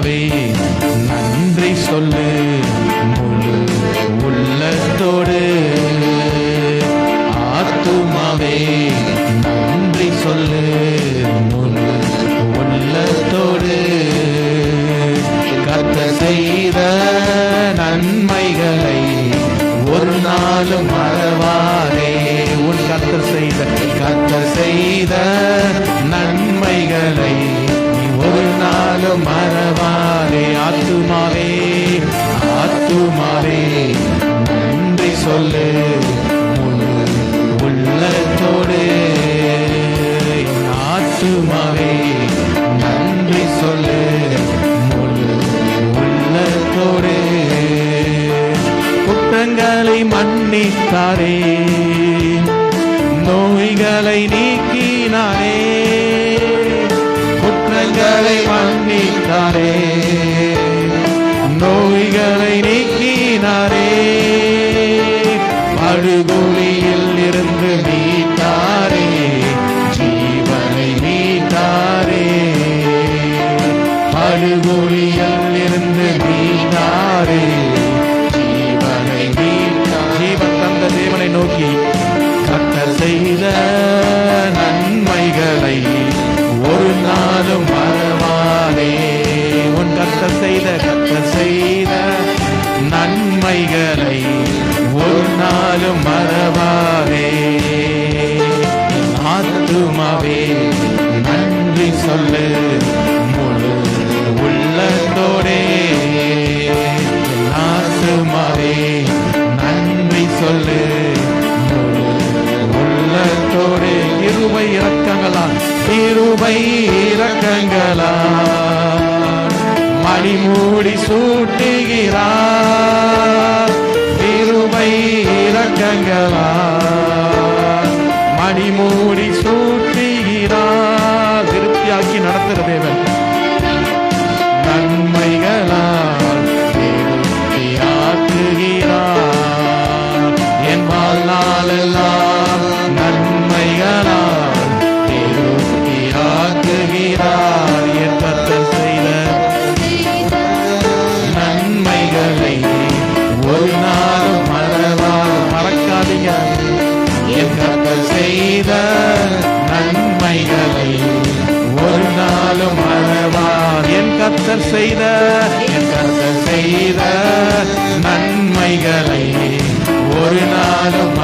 ஆத்துமாவே நன்றி சொல்லு முழு உள்ளத்தோடு. ஆத்துமாவே நன்றி சொல்லு முழு உள்ளத்தோடு. கர்த்தர் செய்த நன்மைகளை ஒரு நாளும் மறவாதே. உன் கர்த்தர் செய்த நன்மைகளை நீ ஒரு நாளும் மறவாதே. ஆத்துமாவே ஆத்துமாவே நன்றி சொல்லு முழு உள்ளத்தோடு. ஆத்துமாவே நன்றி சொல்லு முழு உள்ளத்தோடு. குற்றங்களை மன்னித்தாரே, நோய்களை நீக்கினாரே. குற்றங்களை மன்னித்தாரே, நோய்களை நீக்கினாரே. படுகொலியில் இருந்து மீட்டாரே, ஜீவனை மீட்டாரே. படுகொலியில் இருந்து மீட்டாரே, ஜீவனை மீட்டார். ஜீவன் தந்த தேவனை நோக்கி கர்த்தர் செய்த நன்மைகளை ஒரு நாளும் மறவாதே. உன் கர்த்தர் செய்த நன்மைகளை ஒரு நாளும் மறவாதே. ஆத்துமாவே நன்றி சொல்லு முழு உள்ளத்தோடே. ஆத்துமாவே நன்றி சொல்லு முழு உள்ளத்தோடே. கிருபை இரக்கங்களா மணிமூடி சூட்டுகிறார். கிருபை இரக்கங்களா மணிமூடி சூட்டுகிறார். திருப்தியாக்கி நடத்துகிற தேவன். நன்மைகளால் திருப்தியாக்குகிறார். என் வாழ்நாளெல்லாம் நன்மைகளால் திருப்தியாக்குகிறார். என் கர்த்தர் செய்த நன்மைகளை ஒரு நாளும் மறக்காதீங்க. என் கர்த்தர் செய்த நன்மைகளை ஒரு நாளும் மறவார். என் கர்த்தர் செய்த நன்மைகளை ஒரு நாளும்